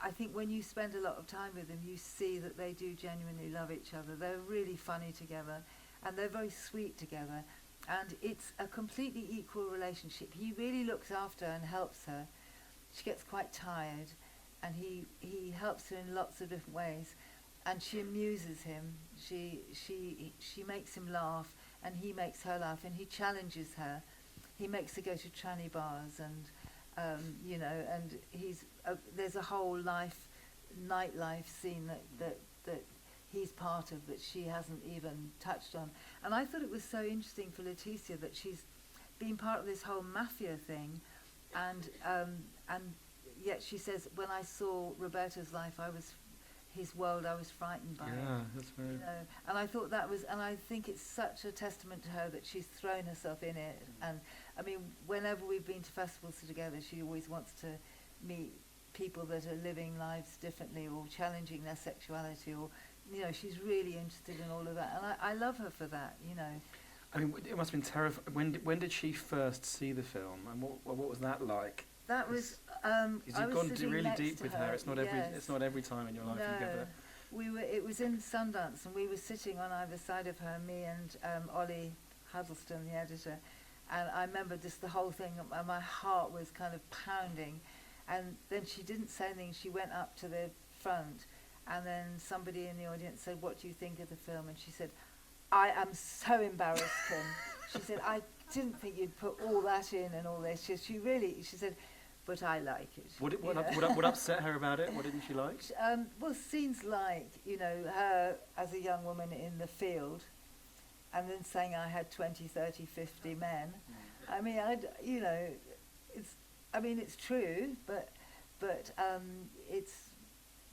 I think when you spend a lot of time with them, you see that they do genuinely love each other. They're really funny together, and they're very sweet together. And it's a completely equal relationship. He really looks after and helps her. She gets quite tired, and he helps her in lots of different ways. And she amuses him. She makes him laugh, and he makes her laugh, and he challenges her. He makes her go to tranny bars, and and there's a whole nightlife scene that he's part of that she hasn't even touched on. And I thought it was so interesting for Letizia that she's been part of this whole mafia thing, and yet she says, when I saw Roberto's life, his world, I was frightened by it. Yeah, that's very... And I thought that was, and I think it's such a testament to her that she's thrown herself in it. And I mean, whenever we've been to festivals together, she always wants to meet people that are living lives differently or challenging their sexuality, or, she's really interested in all of that. And I love her for that, I mean, it must have been terrifying. When did she first see the film, and what was that like? That was. You've gone really deep with her. It's not yes. every time in your life you get that. It was in Sundance, and we were sitting on either side of her, me and Olly Huddleston, the editor. And I remember just the whole thing, and my heart was kind of pounding. And then she didn't say anything. She went up to the front, and then somebody in the audience said, "What do you think of the film?" And she said, "I am so embarrassed, Kim." She said, "I didn't think you'd put all that in and all this." She said, "But I like it." What upset her about it? What didn't she like? Well, scenes like, her as a young woman in the field, and then saying I had 20, 30, 50 men. I mean, it's true, but it's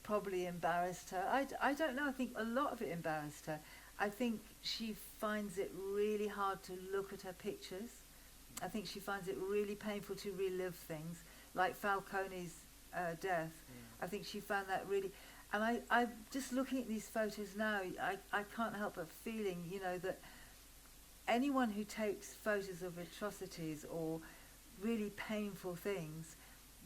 probably embarrassed her. I don't know. I think a lot of it embarrassed her. I think she finds it really hard to look at her pictures. I think she finds it really painful to relive things, like Falcone's death. I think she found that really... And I just looking at these photos now, I can't help but feeling, that anyone who takes photos of atrocities or really painful things,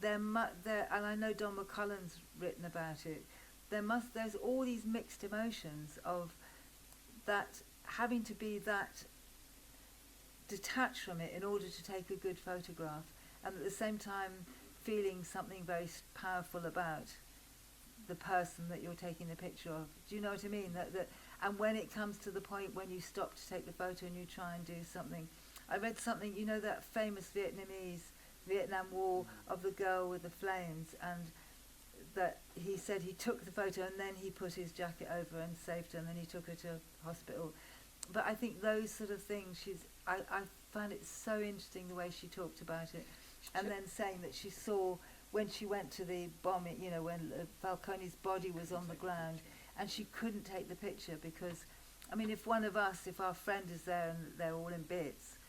and I know Don McCullen's written about it, there's all these mixed emotions of that, having to be that detached from it in order to take a good photograph, and at the same time feeling something very powerful about the person that you're taking the picture of. Do you know what I mean? And when it comes to the point when you stop to take the photo and you try and do something, I read something, that famous Vietnam War of the girl with the flames, and that he said he took the photo and then he put his jacket over and saved her, and then he took her to hospital. But I think those sort of things, I find it so interesting the way she talked about it, and then saying that she saw when she went to the bombing, when Falcone's body was on the ground, and she couldn't take the picture because, I mean, if our friend is there and they're all in bits,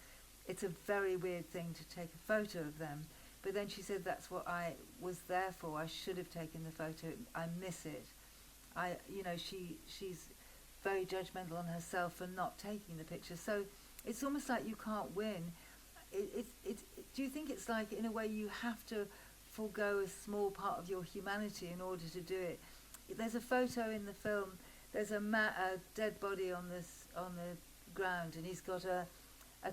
it's a very weird thing to take a photo of them. But then she said, that's what I was there for. I should have taken the photo. I miss it. She's very judgmental on herself for not taking the picture. So it's almost like you can't win. Do you think it's like, in a way, you have to forego a small part of your humanity in order to do it? There's a photo in the film. There's a dead body on the ground, and he's got a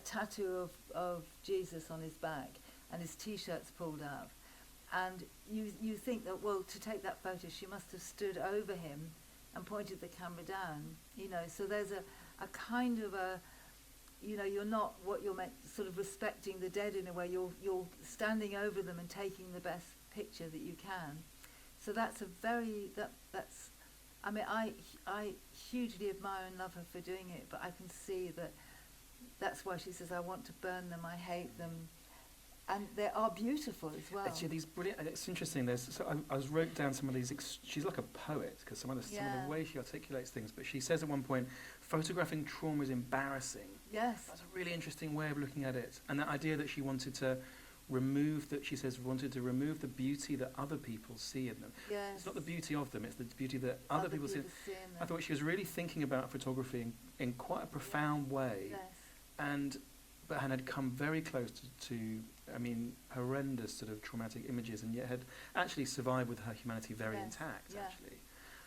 tattoo of Jesus on his back, and his t-shirt's pulled up. And you think that, well, to take that photo, she must have stood over him and pointed the camera down, so there's a kind of a, you're not what you're meant, sort of respecting the dead in a way. You're standing over them and taking the best picture that you can. So that's I mean, I hugely admire and love her for doing it, but I can see that's why she says, I want to burn them, I hate them. And they are beautiful as well. Actually, these brilliant. It's interesting. I wrote down some of these. She's like a poet because some of the way she articulates things. But she says at one point, photographing trauma is embarrassing. Yes. That's a really interesting way of looking at it. And that idea that she wanted to remove the beauty that other people see in them. Yes. It's not the beauty of them. It's the beauty that other people see. I thought she was really thinking about photography in quite a profound way. Yes. And but had come very close to, I mean, horrendous sort of traumatic images, and yet had actually survived with her humanity very intact, actually.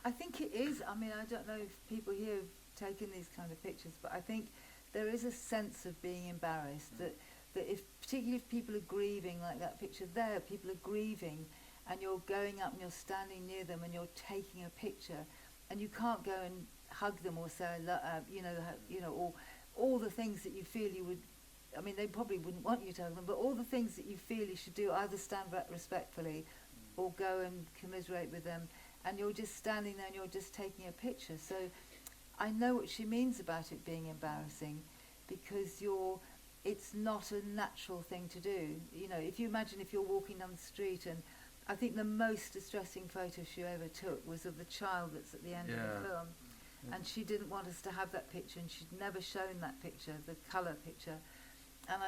I think it is. I mean, I don't know if people here have taken these kind of pictures, but I think there is a sense of being embarrassed, that if, particularly if people are grieving, like that picture there, people are grieving, and you're going up and you're standing near them and you're taking a picture, and you can't go and hug them or say, or all the things that you feel you would, I mean, they probably wouldn't want you to hug them, but all the things that you feel you should do, either stand back respectfully or go and commiserate with them, and you're just standing there and you're just taking a picture. So I know what she means about it being embarrassing, because it's not a natural thing to do. You know, if you imagine if you're walking down the street, and I think the most distressing photo she ever took was of the child that's at the end of the film. And she didn't want us to have that picture, and she'd never shown that picture, the colour picture. And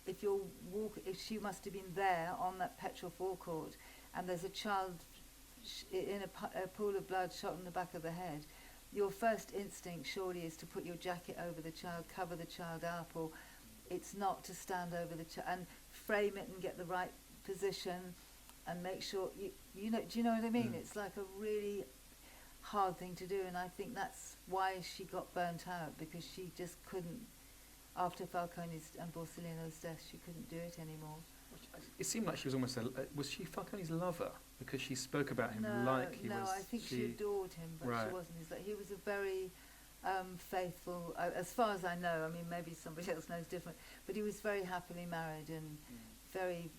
if she must have been there on that petrol forecourt, and there's a child in a pool of blood shot in the back of the head, your first instinct surely is to put your jacket over the child, cover the child up, or it's not to stand over the child and frame it and get the right position and make sure, you know, do you know what I mean? It's like a really hard thing to do, and I think that's why she got burnt out, because she just couldn't, after Falcone's and Borsellino's death, she couldn't do it anymore. It seemed like she was almost was she Falcone's lover, because she spoke about him like he was. No, I think she adored him, but she wasn't his. He was a very faithful, as far as I know. I mean, maybe somebody else knows different, but he was very happily married and very,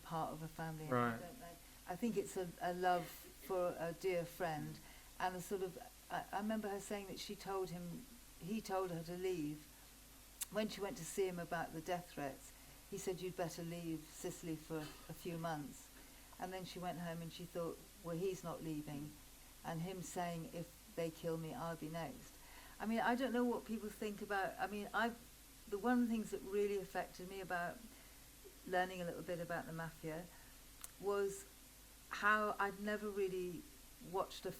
part of a family. Right. I think it's a love for a dear friend, and a sort of, I remember her saying that he told her to leave. When she went to see him about the death threats, he said, "You'd better leave Sicily for a few months." And then she went home and she thought, well, he's not leaving. And him saying, "If they kill me, I'll be next." I mean, I don't know what people think about, I mean, the one of the things that really affected me about learning a little bit about the mafia was how I'd never really watched a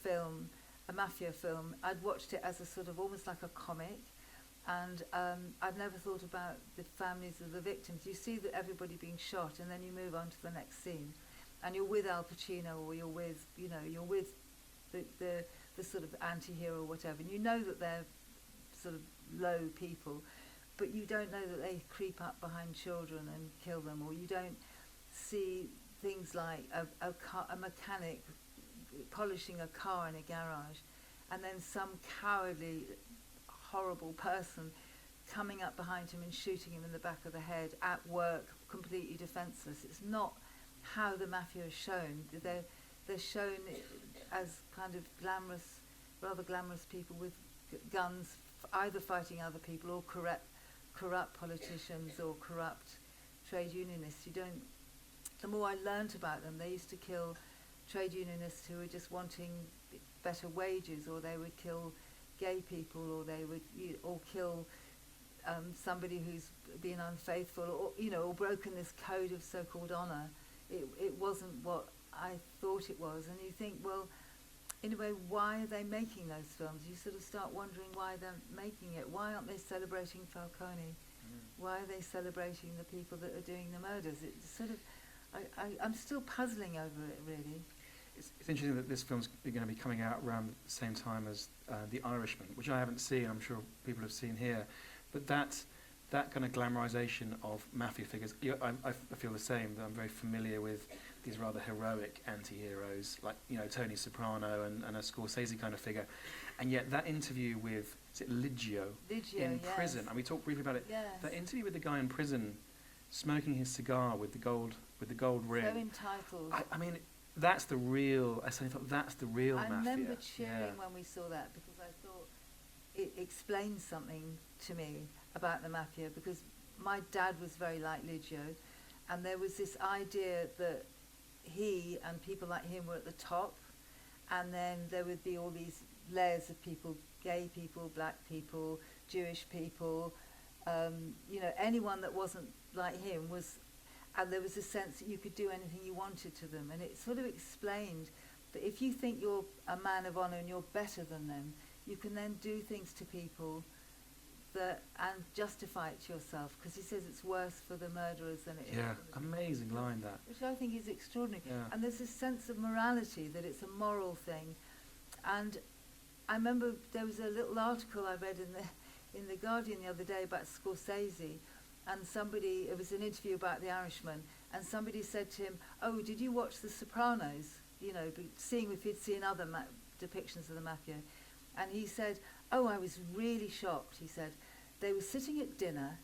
mafia film. I'd watched it as a sort of almost like a comic, and I'd never thought about the families of the victims. You see that everybody being shot, and then you move on to the next scene, and you're with Al Pacino, or you're with the sort of anti-hero or whatever, and you know that they're sort of low people, but you don't know that they creep up behind children and kill them, or you don't see things like a mechanic polishing a car in a garage, and then some cowardly, horrible person coming up behind him and shooting him in the back of the head at work, completely defenseless. It's not how the mafia is shown. They're shown as kind of glamorous, rather glamorous people with guns, either fighting other people or corrupt politicians or corrupt trade unionists. The more I learnt about them, they used to kill trade unionists who were just wanting better wages, or they would kill gay people, or they would kill somebody who's been unfaithful, or broken this code of so-called honour. It wasn't what I thought it was. And you think, well, in a way, why are they making those films? You sort of start wondering why they're making it. Why aren't they celebrating Falcone? Why are they celebrating the people that are doing the murders? It's sort of, I'm still puzzling over it, really. It's interesting that this film's going to be coming out around the same time as The Irishman, which I haven't seen. I'm sure people have seen here, but that kind of glamorization of mafia figures, I feel the same. That I'm very familiar with these rather heroic anti-heroes, like Tony Soprano and a Scorsese kind of figure, and yet that interview with Liggio in prison, and we talked briefly about it. Yes. That interview with the guy in prison, smoking his cigar with the gold ring. So entitled. I mean, that's the real. I suddenly thought that's the real mafia. I remember cheering when we saw that, because I thought it explained something to me about the mafia, because my dad was very like Liggio, and there was this idea that he and people like him were at the top, and then there would be all these layers of people, gay people, black people, Jewish people, anyone that wasn't like him was, and there was a sense that you could do anything you wanted to them, and it sort of explained that if you think you're a man of honour and you're better than them, you can then do things to people and justify it to yourself, because he says it's worse for the murderers than it is Yeah, for the amazing line that. which I think is extraordinary. Yeah. And there's this sense of morality, that it's a moral thing. And I remember there was a little article I read in the Guardian the other day about Scorsese, and it was an interview about The Irishman, and somebody said to him, "Oh, did you watch The Sopranos?" Seeing if he'd seen other depictions of the mafia. And he said, "Oh, I was really shocked." He said, "They were sitting at dinner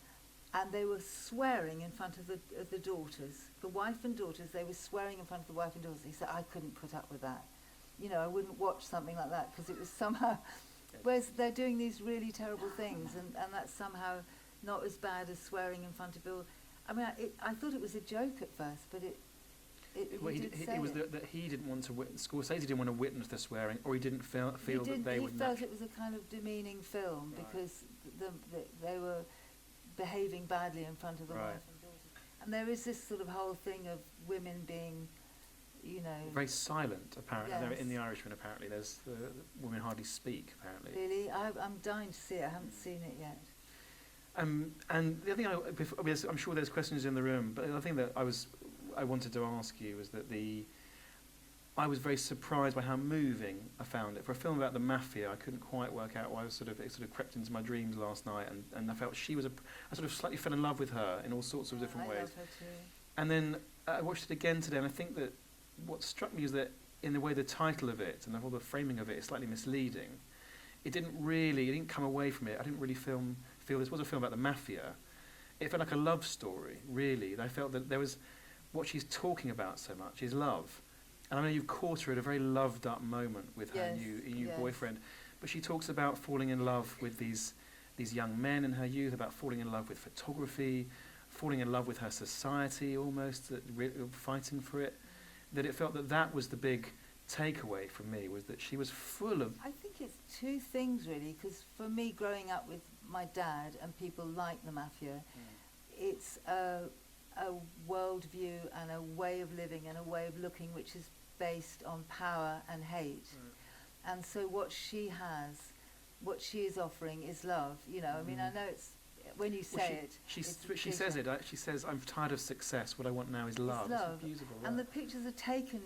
and they were swearing in front of the daughters, the wife and daughters, they were swearing in front of the wife and daughters." He said, "I couldn't put up with that. I wouldn't watch something like that, because it was somehow," whereas they're doing these really terrible things, and that's somehow not as bad as swearing in front of people. I mean, I thought it was a joke at first, but it was that he didn't want to. Scorsese didn't want to witness the swearing, or he didn't feel that they would. He felt it was a kind of demeaning film, Right. because they were behaving badly in front of the Right. wife and daughters. And there is this sort of whole thing of women being, very silent. Apparently, Yes. in The Irishman, apparently, there's women hardly speak. Apparently. really. I'm dying to see it. I haven't seen it yet. And the other thing, I'm sure there's questions in the room, but the other thing that I wanted to ask you was that I was very surprised by how moving I found it. For a film about the mafia, I couldn't quite work out why it sort of crept into my dreams last night, and I felt I sort of slightly fell in love with her in all sorts of different I ways. love her too. And then I watched it again today, and I think that what struck me is that in the way the title of it and the whole framing of it is slightly misleading. It didn't come away from it. I didn't really feel this was a film about the mafia. It felt like a love story, really. And I felt that there was what she's talking about so much is love. And I know you've caught her at a very loved up moment with her new Yes. boyfriend, but she talks about falling in love with these young men in her youth, about falling in love with photography, falling in love with her society almost, fighting for it. That it felt that was the big takeaway from me, was that she was full of... I think it's two things, really, because for me, growing up with my dad and people like the mafia, it's a worldview and a way of living and a way of looking which is based on power and hate. Right. And so what she is offering is love. I mean, I know it's, when you say She says, "I'm tired of success. What I want now is love." It's love. It's beautiful. And the right. pictures are taken,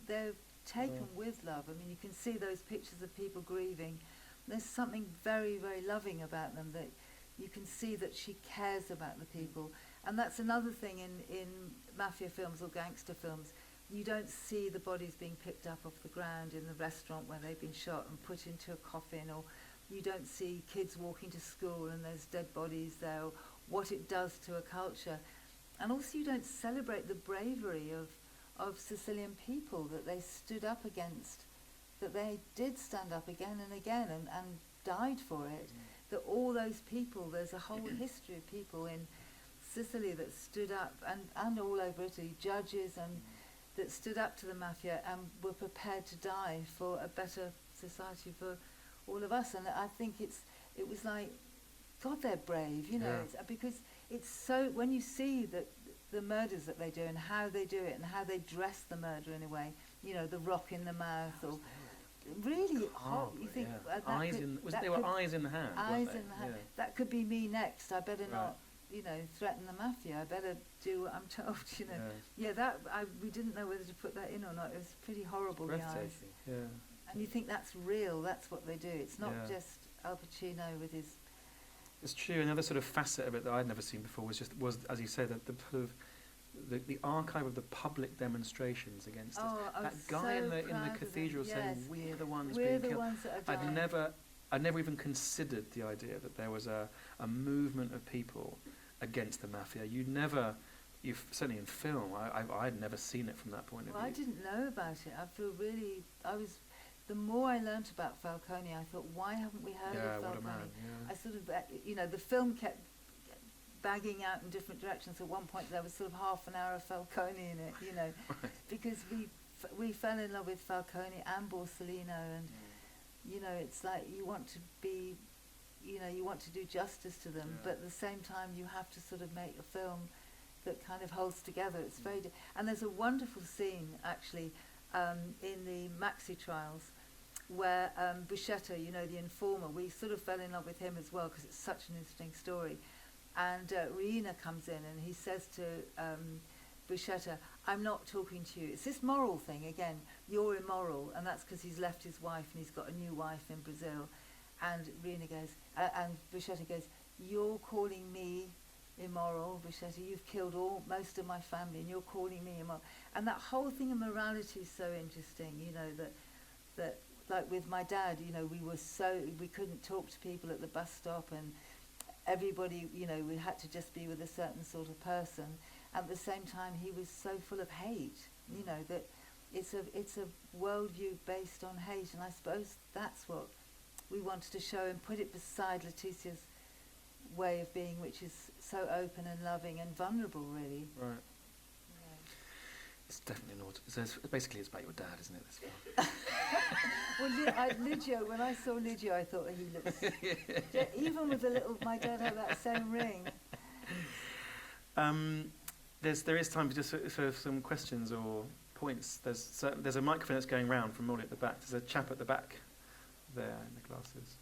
they're taken with love. I mean, you can see those pictures of people grieving. There's something very, very loving about them, that you can see that she cares about the people. And that's another thing in mafia films or gangster films. You don't see the bodies being picked up off the ground in the restaurant where they've been shot and put into a coffin, or you don't see kids walking to school and there's dead bodies there, or what it does to a culture. And also you don't celebrate the bravery of Sicilian people, that they stood up against, that they did stand up again and again and died for it. That all those people, there's a whole history of people in Sicily that stood up, and all over Italy, judges and that stood up to the mafia and were prepared to die for a better society for all of us. And I think it was like, God, they're brave, it's, because it's so, when you see that the murders that they do and how they do it and how they dress the murder in a way, the rock in the mouth, or really hot. You think eyes in the hand. Eyes in the hand. Yeah. That could be me next. I better Right. not, threaten the mafia. I better do what I'm told. We didn't know whether to put that in or not. It was pretty horrible. The eyes. Breathtaking. Yeah. And you think that's real. That's what they do. It's not Yeah. just Al Pacino with his. It's true. Another sort of facet of it that I'd never seen before was as you said, that the sort of the archive of the public demonstrations against us. That guy in the cathedral saying, "We're the ones We're being the killed." ones that are dying. I'd never even considered the idea that there was a movement of people against the mafia. Certainly in film, I'd never seen it from that point of view. I didn't know about it. The more I learnt about Falcone, I thought, why haven't we heard of Falcone? What a man, yeah. I sort of, the film kept bagging out in different directions. At one point, there was sort of half an hour of Falcone in it, Right. because we fell in love with Falcone and Borsellino, and it's like you want to be, you want to do justice to them, but at the same time, you have to sort of make a film that kind of holds together. It's and there's a wonderful scene actually in the Maxi trials where Buscetta, you know, the informer, we sort of fell in love with him as well because it's such an interesting story. And Riina comes in and he says to Buscetta, I'm not talking to you. It's this moral thing again. You're immoral, and that's because he's left his wife and he's got a new wife in Brazil. And Riina goes, and Buscetta goes, you're calling me immoral, Buscetta. You've killed most of my family, and you're calling me immoral. And that whole thing of morality is so interesting. You know that like with my dad, you know, we couldn't talk to people at the bus stop, and everybody, you know, we had to just be with a certain sort of person. At the same time, he was so full of hate, you know, that it's a worldview based on hate, and I suppose that's what we wanted to show and put it beside Letizia's way of being, which is so open and loving and vulnerable, really. Right. Yeah. It's definitely not. So basically, it's about your dad, isn't it? This film? Well, Liggio, when I saw Liggio, I thought he looks... Even with the little... My dad had that same ring. There is time for just for some questions or points. There's a microphone that's going round from Olly at the back. There's a chap at the back there in the glasses.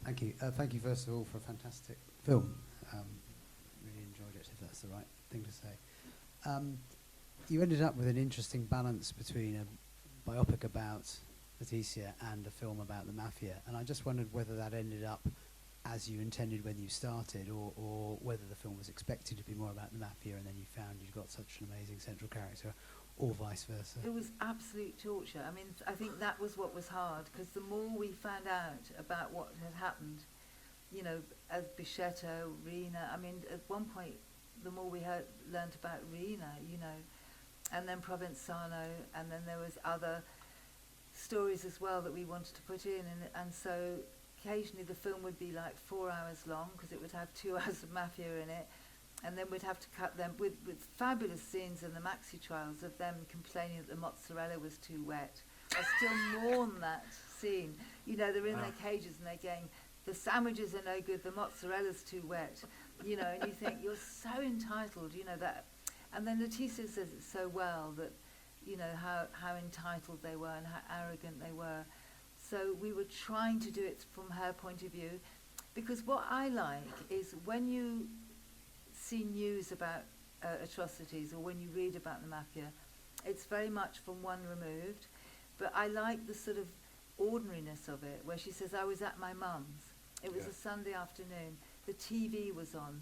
Thank you. Thank you, first of all, for a fantastic film. Really enjoyed it, if that's the right thing to say. You ended up with an interesting balance between a biopic about Letizia and a film about the mafia, and I just wondered whether that ended up as you intended when you started, or whether the film was expected to be more about the mafia and then you found you got such an amazing central character, or vice versa. It was absolute torture. I mean, I think that was what was hard, because the more we found out about what had happened, you know, as Buscetta, Riina, I mean, at one point, the more we learned about Riina, you know, and then Provenzano, and then there was other stories as well that we wanted to put in, and so occasionally the film would be like 4 hours long, because it would have 2 hours of mafia in it, and then we'd have to cut them with fabulous scenes in the maxi trials of them complaining that the mozzarella was too wet. I still mourn that scene. You know, they're in their cages and they're going, the sandwiches are no good, the mozzarella's too wet. You know, and you think, you're so entitled, you know, that. And then Letizia says it so well, that, you know, how entitled they were and how arrogant they were. So we were trying to do it from her point of view, because what I like is when you see news about atrocities, or when you read about the mafia, it's very much from one removed, but I like the sort of ordinariness of it, where she says, I was at my mum's, it was a Sunday afternoon, the TV was on,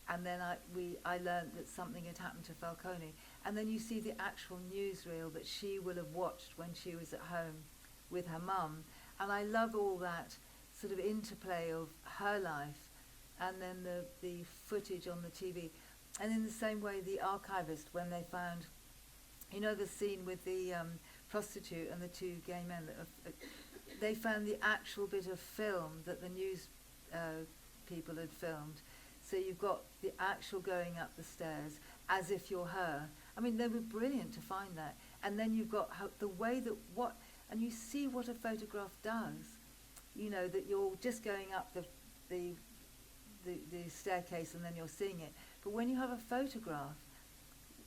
and then I learned that something had happened to Falcone, and then you see the actual newsreel that she will have watched when she was at home with her mum, and I love all that sort of interplay of her life and then the footage on the TV. And in the same way, the archivist, when they found, you know, the scene with the prostitute and the two gay men, they found the actual bit of film that the news people had filmed. So you've got the actual going up the stairs as if you're her. I mean, they were brilliant to find that. And then you've got the way that and you see what a photograph does. You know, that you're just going up the staircase and then you're seeing it. But when you have a photograph,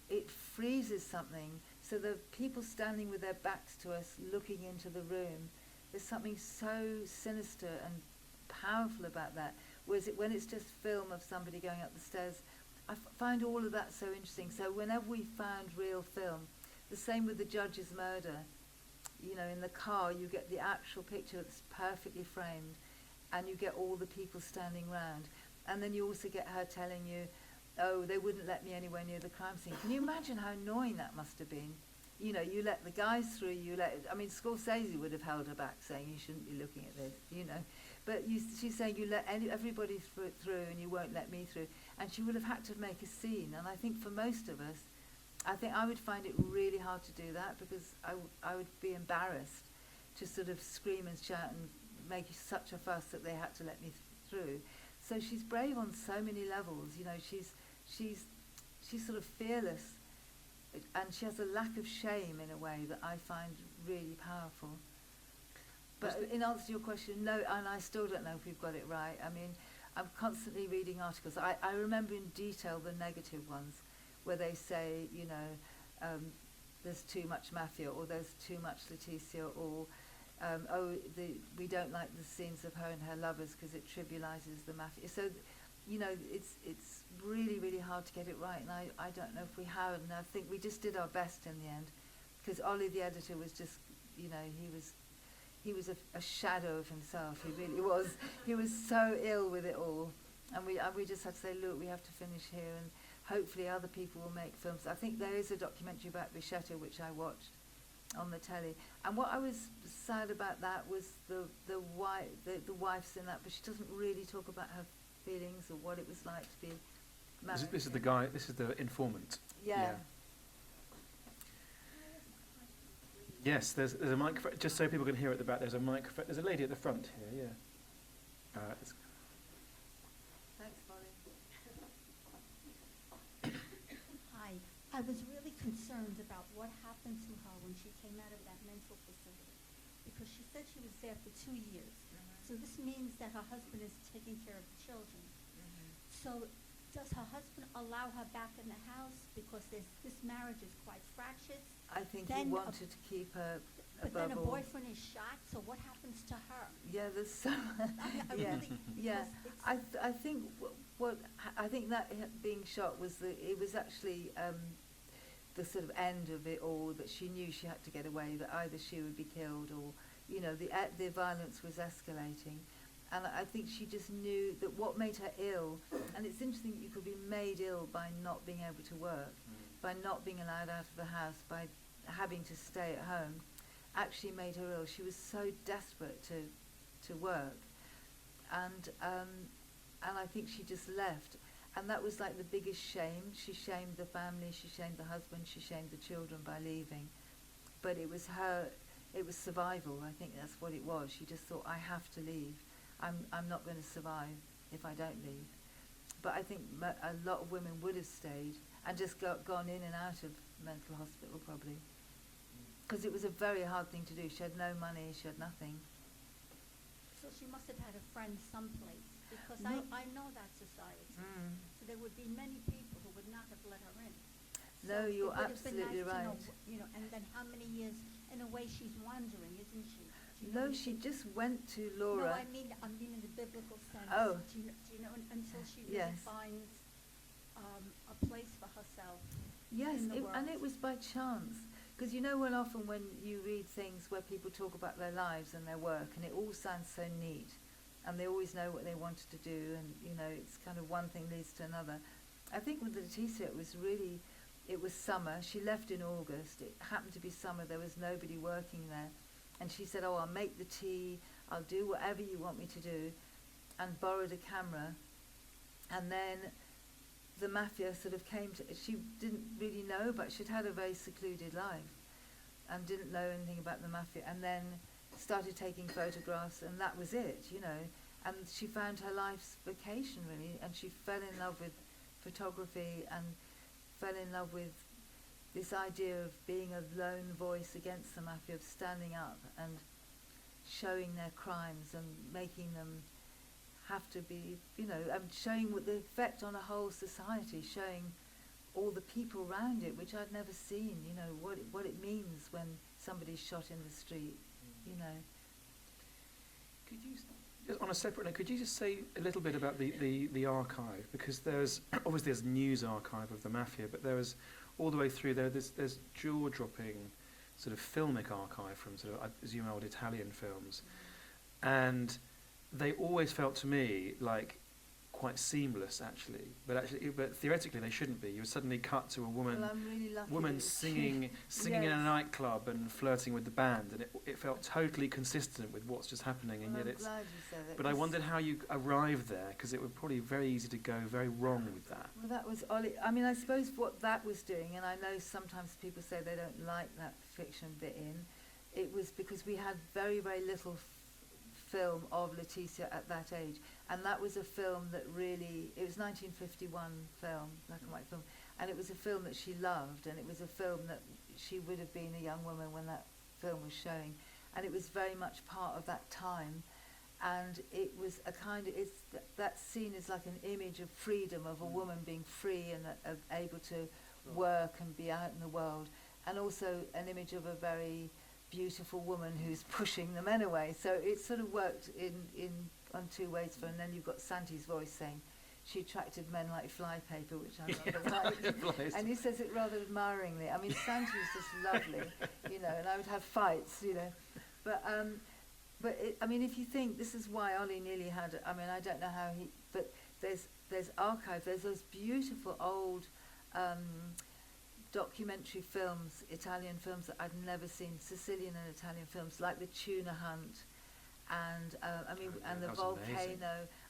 it freezes something. So the people standing with their backs to us looking into the room, there's something so sinister and powerful about that. Whereas when it's just film of somebody going up the stairs, I find all of that so interesting. So whenever we found real film, the same with the judge's murder, you know, in the car you get the actual picture that's perfectly framed, and you get all the people standing round. And then you also get her telling you, oh, they wouldn't let me anywhere near the crime scene. Can you imagine how annoying that must have been? You know, you let the guys through, I mean, Scorsese would have held her back saying you shouldn't be looking at this, you know. But she's saying you let everybody through and you won't let me through. And she would have had to make a scene. And I think for most of us, I think I would find it really hard to do that, because I would be embarrassed to sort of scream and shout and make such a fuss that they had to let me through. So she's brave on so many levels, you know, she's sort of fearless, and she has a lack of shame in a way that I find really powerful. But in answer to your question, no, and I still don't know if we've got it right. I mean, I'm constantly reading articles. I remember in detail the negative ones, where they say, you know, there's too much mafia, or there's too much Letizia, or, we don't like the scenes of her and her lovers because it trivializes the mafia. So, you know, it's really, really hard to get it right, and I don't know if we have, and I think we just did our best in the end, because Olly, the editor, was just, you know, he was a shadow of himself. He really was. He was so ill with it all, and we just had to say, look, we have to finish here, and hopefully other people will make films. I think there is a documentary about Bichetto which I watched on the telly, and what I was sad about that was the wife's in that, but she doesn't really talk about her feelings or what it was like to be married. This is the guy. This is the informant. Yeah. Yes, there's a microphone. Just so people can hear at the back, there's a microphone. There's a lady at the front here. Yeah. Thanks, Molly. Hi. I was really concerned about what happened to her when she came out of that mental facility, because she said she was there for 2 years. So this means that her husband is taking care of the children. So does her husband allow her back in the house, because this marriage is quite fractious? I think Then he wanted to keep her But then a above all. boyfriend is shot, so what happens to her? Yeah, there's so. I Yeah, really, yeah. because it's- I think I think that being shot was it was actually the sort of end of it all, that she knew she had to get away, that either she would be killed or, you know, the violence was escalating. And I think she just knew that what made her ill, and it's interesting that you could be made ill by not being able to work, by not being allowed out of the house, by having to stay at home, actually made her ill. She was so desperate to work, and I think she just left, and that was like the biggest shame. She shamed the family, she shamed the husband, she shamed the children by leaving, but it was survival. I think that's what it was. She just thought, I have to leave. I'm not going to survive if I don't leave. But I think a lot of women would have stayed and just gone in and out of mental hospital probably, because it was a very hard thing to do. She had no money, she had nothing. So she must have had a friend someplace, because No. I know that society. Mm. So there would be many people who would not have let her in. No, So you're it would have been absolutely nice to know, right. you know, and then how many years, in a way, she's wandering, isn't she? Do you know No, she anything? just went to No, Laura. I mean in the biblical sense. Oh. Do you know, until she really Yes. finds a place for herself. Yes, in the and world. it was by chance. Because you know, often when you read things where people talk about their lives and their work, and it all sounds so neat, and they always know what they wanted to do, and you know, it's kind of one thing leads to another. I think with Letizia, it was summer. She left in August. It happened to be summer. There was nobody working there, and she said, "Oh, I'll make the tea. I'll do whatever you want me to do," and borrowed a camera, and then the mafia sort of came to, she didn't really know, but she'd had a very secluded life and didn't know anything about the mafia, and then started taking photographs, and that was it, you know. And she found her life's vocation, really, and she fell in love with photography and fell in love with this idea of being a lone voice against the mafia, of standing up and showing their crimes and making them have to be, you know, showing what the effect on a whole society, showing all the people around it, which I'd never seen, you know, what it means when somebody's shot in the street, you know. Could you, just on a separate note, could you just say a little bit about the archive? Because there's obviously there's news archive of the mafia, but there was all the way through there's jaw-dropping sort of filmic archive from sort of, I assume, old Italian films, and they always felt to me like quite seamless, but theoretically they shouldn't be. You would suddenly cut to a woman, Well, I'm really lucky woman that it's singing in a Yes. nightclub and flirting with the band, and it felt totally consistent with what's just happening, and Well, yet I'm it's. glad you said that. But I 'cause- wondered how you arrived there, because it would probably be very easy to go very wrong with that. Well, that was Olly. I mean, I suppose what that was doing, and I know sometimes people say they don't like that fiction bit in, it was because we had very, very little film of Letizia at that age. And that was a film that really, it was 1951 film, black and white film, and it was a film that she loved, and it was a film that she would have been a young woman when that film was showing. And it was very much part of that time. And it was a kind of, that scene is like an image of freedom, of a woman being free and able to work and be out in the world, and also an image of a very beautiful woman who's pushing the men away. So it sort of worked in on two ways for, and then you've got Santi's voice saying she attracted men like flypaper, which I rather like. And he says it rather admiringly. I mean, Santi's just lovely, you know, and I would have fights, you know. But I mean, if you think, this is why Olly nearly had, I mean, I don't know how he, but there's archive, there's those beautiful old documentary films, Italian films that I'd never seen, Sicilian and Italian films, like The Tuna Hunt, and I mean, and The Volcano. Amazing.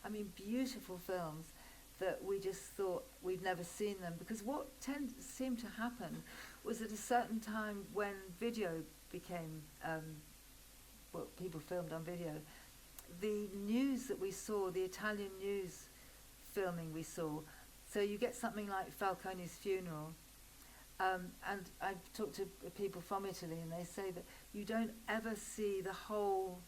I mean, beautiful films that we just thought we'd never seen them, because what seemed to happen was at a certain time when video became what people filmed on video, the news that we saw, the Italian news filming we saw, so you get something like Falcone's funeral, and I've talked to people from Italy, and they say that you don't ever see the whole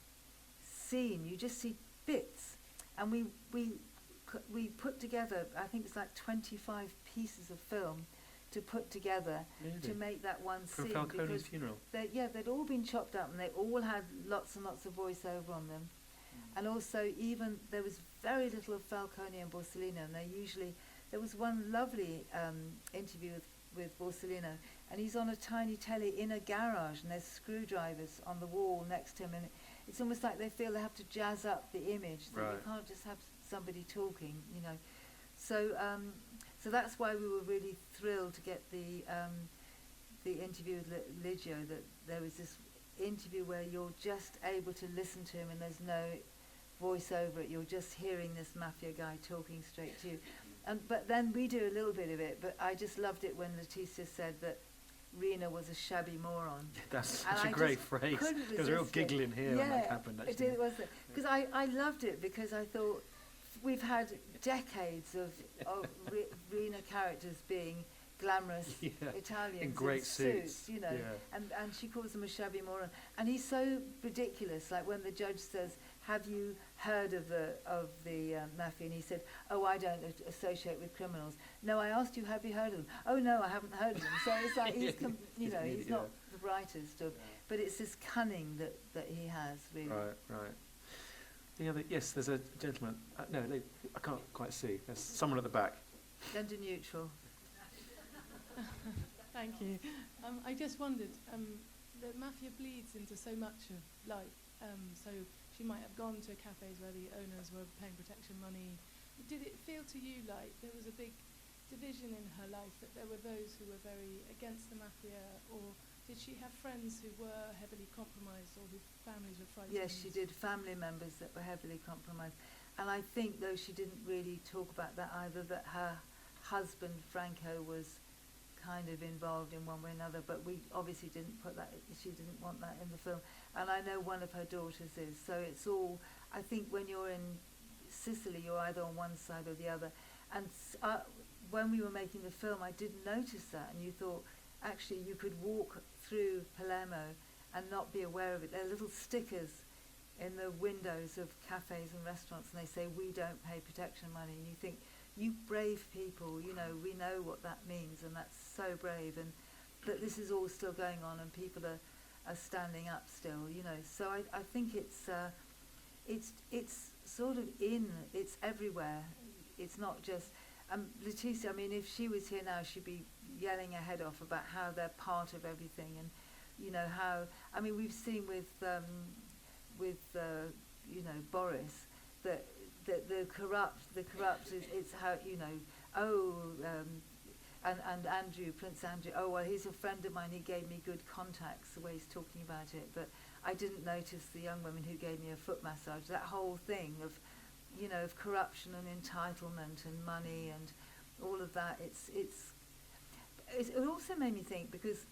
scene, you just see bits. And we put together, I think it's like 25 pieces of film to put together to make that one scene. For Falcone's funeral? They'd all been chopped up, and they all had lots and lots of voiceover on them. And also, even there was very little of Falcone and Borsellino, and there was one lovely interview with Borsellino, and he's on a tiny telly in a garage, and there's screwdrivers on the wall next to him, and it's almost like they feel they have to jazz up the image, that you can't just have somebody talking, you know. So so that's why we were really thrilled to get the interview with Liggio, that there was this interview where you're just able to listen to him and there's no voice over it, you're just hearing this mafia guy talking straight to you. But then we do a little bit of it, but I just loved it when Letizia said that Rena was a shabby moron. That's such a great phrase. There's a real giggle in here when that happened, actually. It was, because I loved it, because I thought we've had decades of Rena characters being glamorous Italians in great suits, you know, and she calls him a shabby moron, and he's so ridiculous. Like when the judge says, "Have you heard of the mafia?" and he said, "Oh, I don't associate with criminals." "No, I asked you, have you heard of them?" "Oh no, I haven't heard of them." So it's like he's not the brightest of, but it's this cunning that he has, really. Right. Yes, there's a gentleman. No, I can't quite see. There's someone at the back. Gender neutral. Thank you. I just wondered, the mafia bleeds into so much of life. So she might have gone to cafes where the owners were paying protection money. Did it feel to you like there was a big division in her life, that there were those who were very against the mafia, or did she have friends who were heavily compromised or whose families were frightened? Yes, she did. Family members that were heavily compromised. And I think, though, she didn't really talk about that either, that her husband, Franco, was kind of involved in one way or another, but we obviously didn't put that, she didn't want that in the film. And I know one of her daughters is. So it's all, I think when you're in Sicily, you're either on one side or the other. And when we were making the film, I did notice that, and you thought, actually, you could walk through Palermo and not be aware of it. There are little stickers in the windows of cafes and restaurants, and they say, "We don't pay protection money." And you think, you brave people, you know, we know what that means, and that's so brave, and that this is all still going on, and people are standing up still, you know. So I think it's sort of it's everywhere. It's not just, Letizia, I mean, if she was here now, she'd be yelling her head off about how they're part of everything, and, you know, how, I mean, we've seen with you know, Boris, that the corrupt is, it's how, you know, and Andrew, Prince Andrew, oh, well, he's a friend of mine, he gave me good contacts, the way he's talking about it, but I didn't notice the young woman who gave me a foot massage. That whole thing of, you know, of corruption and entitlement and money and all of that, it also made me think, because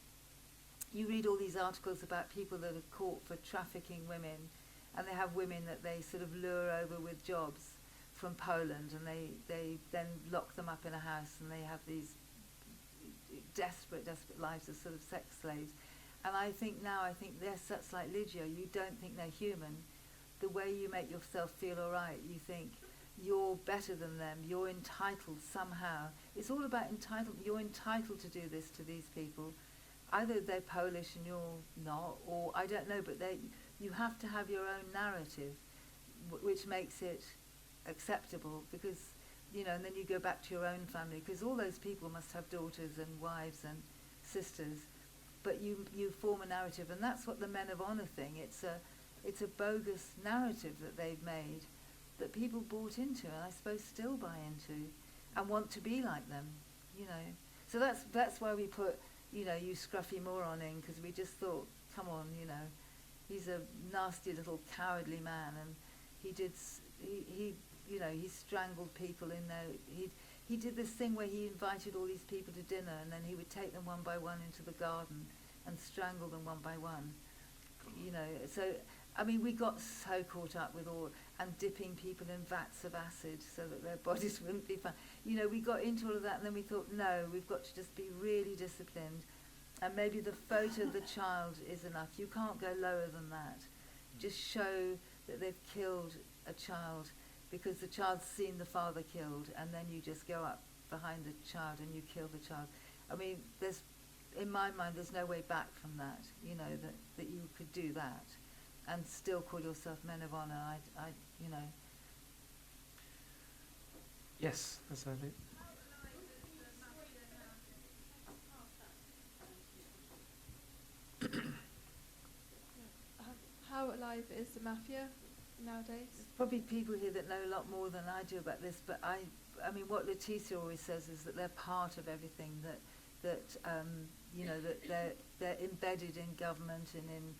you read all these articles about people that are caught for trafficking women, and they have women that they sort of lure over with jobs from Poland, and they then lock them up in a house, and they have these desperate lives as sort of sex slaves. And I think they're such like Liggio, you don't think they're human. The way you make yourself feel all right, you think you're better than them, you're entitled somehow. It's all about entitlement. You're entitled to do this to these people either they're Polish and you're not, or I don't know, but you have to have your own narrative, which makes it acceptable, because, you know, and then you go back to your own family, because all those people must have daughters and wives and sisters, but you form a narrative, and that's what the Men of Honor thing, it's a bogus narrative that they've made that people bought into, and I suppose still buy into, and want to be like them, you know. So that's why we put, you know, you scruffy moron in, because we just thought, come on, you know, he's a nasty little cowardly man, and he you know, he strangled people in there. He did this thing where he invited all these people to dinner, and then he would take them one by one into the garden and strangle them one by one, you know. So, I mean, we got so caught up with all, and dipping people in vats of acid so that their bodies wouldn't be found. You know, we got into all of that, and then we thought, no, we've got to just be really disciplined, and maybe the photo of the child is enough. You can't go lower than that. Just show that they've killed a child, because the child's seen the father killed, and then you just go up behind the child and you kill the child. I mean, in my mind, there's no way back from that, you know, that you could do that and still call yourself Men of Honor. I you know. Yes, that's it. How alive is the mafia nowadays? There's probably people here that know a lot more than I do about this, but I mean, what Letizia always says is that they're part of everything, that you know, that they're embedded in government and in,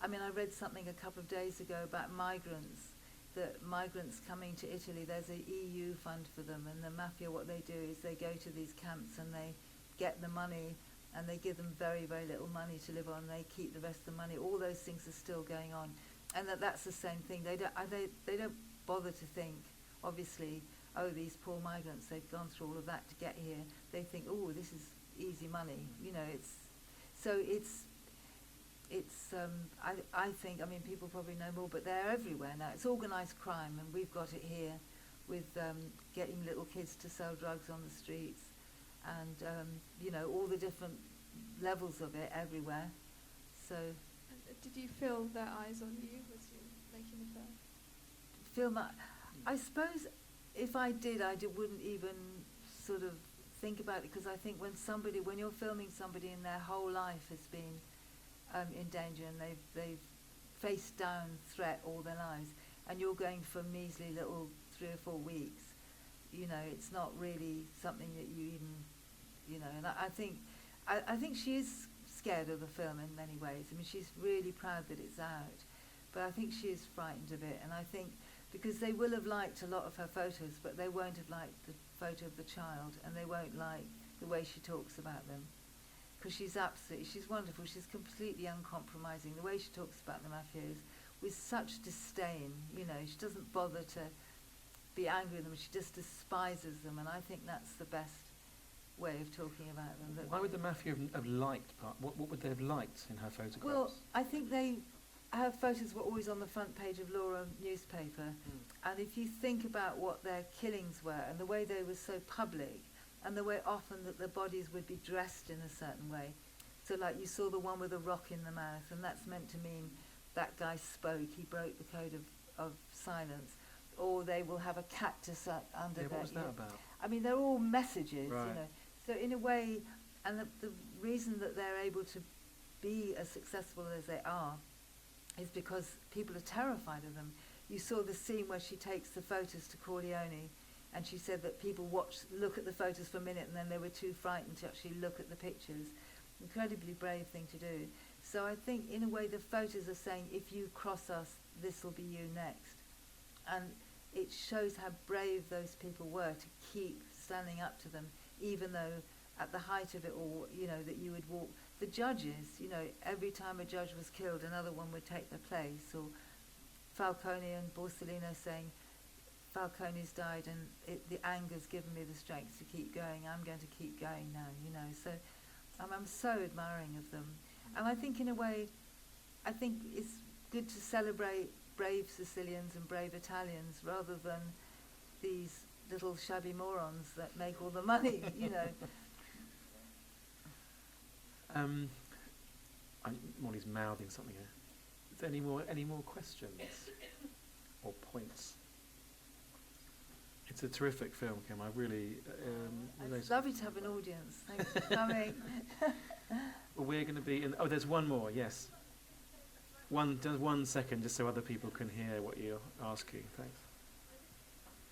I mean, I read something a couple of days ago about migrants, that migrants coming to Italy, there's a EU fund for them, and the mafia, what they do is they go to these camps and they get the money, and they give them very, very little money to live on, and they keep the rest of the money. All those things are still going on, and that's the same thing. They don't bother to think, obviously, oh, these poor migrants, they've gone through all of that to get here. They think, oh, this is easy money, you know. I think, I mean, people probably know more, but they're everywhere now. It's organised crime, and we've got it here with getting little kids to sell drugs on the streets, and you know, all the different levels of it everywhere. So, did you feel their eyes on you as you were making the film? I suppose if I did, wouldn't even sort of think about it, because I think when you're filming somebody and their whole life has been in danger, and they've faced down threat all their lives, and you're going for measly little 3 or 4 weeks, you know, it's not really something that you even, you know. And I think she is scared of the film in many ways. I mean, she's really proud that it's out, but I think she is frightened of it. And I think because they will have liked a lot of her photos, but they won't have liked the photo of the child, and they won't like the way she talks about them, because she's wonderful. She's completely uncompromising. The way she talks about the mafia is with such disdain, you know. She doesn't bother to be angry with them. She just despises them, and I think that's the best way of talking about them. Why would the mafia have liked what would they have liked in her photographs? Well, I think her photos were always on the front page of Laura newspaper, and if you think about what their killings were and the way they were so public, and the way often that the bodies would be dressed in a certain way, so like you saw the one with a rock in the mouth, and that's meant to mean that guy spoke, he broke the code of silence, or they will have a cactus under what their was that ear. about? I mean, they're all messages, Right. you know. So in a way, and the reason that they're able to be as successful as they are is because people are terrified of them. You saw the scene where she takes the photos to Corleone, and she said that people look at the photos for a minute, and then they were too frightened to actually look at the pictures. Incredibly brave thing to do. So I think in a way the photos are saying, if you cross us, this will be you next. And it shows how brave those people were to keep standing up to them, even though at the height of it all, you know, that you would walk. The judges, you know, every time a judge was killed, another one would take their place. Or Falcone and Borsellino saying, Falcone's died, and the anger's given me the strength to keep going. I'm going to keep going now, you know. So I'm so admiring of them. And I think in a way, I think it's good to celebrate brave Sicilians and brave Italians rather than these little shabby morons that make all the money, you know. Molly's mouthing something here. Is there any more questions or points? It's a terrific film, Kim. I really. It's lovely to have an audience. Thanks for coming. Well, we're going to be in. Oh, there's one more. Yes. Just 1 second, just so other people can hear what you're asking. Thanks.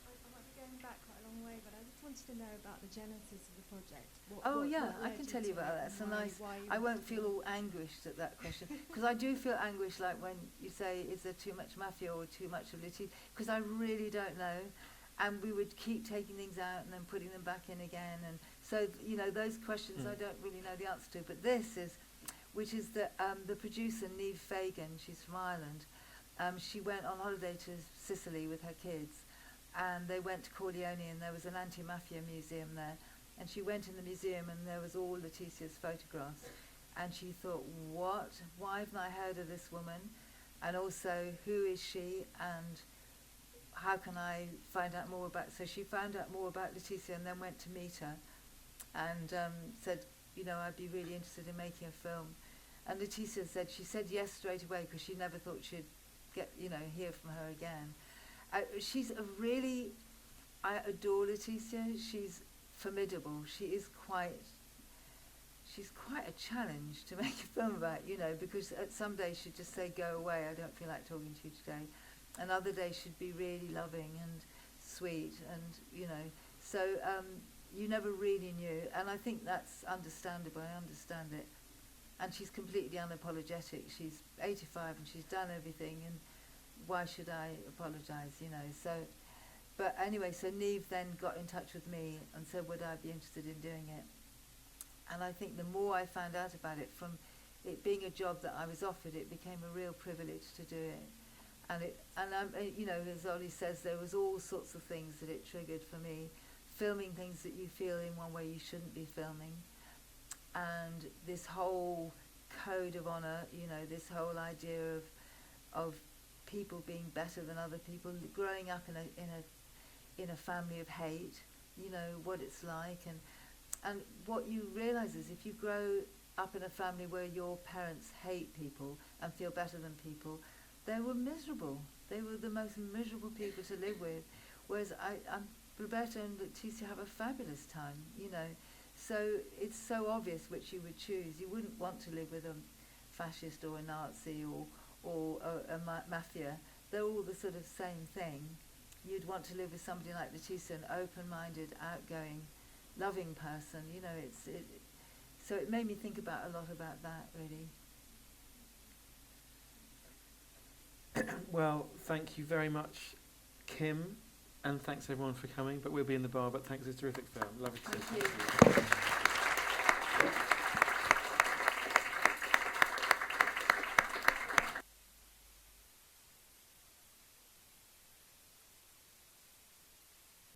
I might be going back quite a long way, but I just wanted to know about the genesis of the project. I can tell you about that. It's a nice. I won't feel all anguished at that question, because I do feel anguished, like when you say, "Is there too much mafia or too much of Letizia?" Because I really don't know, and we would keep taking things out and then putting them back in again, and so those questions I don't really know the answer to. But this is, which is the producer Neve Fagan. She's from Ireland. She went on holiday to Sicily with her kids, and they went to Corleone, and there was an anti-mafia museum there. And she went in the museum, and there was all Letizia's photographs. And she thought, what? Why haven't I heard of this woman? And also, who is she? And how can I find out more about? So she found out more about Letizia, and then went to meet her, and said, I'd be really interested in making a film. And Letizia said, she said yes straight away, because she never thought she'd get, hear from her again. I adore Letizia. She's formidable. She's quite a challenge to make a film about, because at some days she'd just say, go away, I don't feel like talking to you today. And other days she'd be really loving and sweet, and, so you never really knew. And I think that's understandable. I understand it. And she's completely unapologetic. She's 85 and she's done everything, and why should I apologise, So, but anyway, so Neve then got in touch with me and said, would I be interested in doing it? And I think the more I found out about it, from it being a job that I was offered, it became a real privilege to do it. And as Olly says, there was all sorts of things that it triggered for me. Filming things that you feel in one way you shouldn't be filming. And this whole code of honour, this whole idea of people being better than other people, growing up in a family of hate, what it's like, and what you realise is, if you grow up in a family where your parents hate people and feel better than people, they were miserable. They were the most miserable people to live with. Whereas Roberta and Letizia have a fabulous time, So it's so obvious which you would choose. You wouldn't want to live with a fascist or a Nazi or a mafia. They're all the sort of same thing. You'd want to live with somebody like Letizia, an open-minded, outgoing, loving person. So it made me think a lot about that, really. Well, thank you very much, Kim, and thanks everyone for coming. But we'll be in the bar. But thanks, it's a terrific film. Lovely to see you.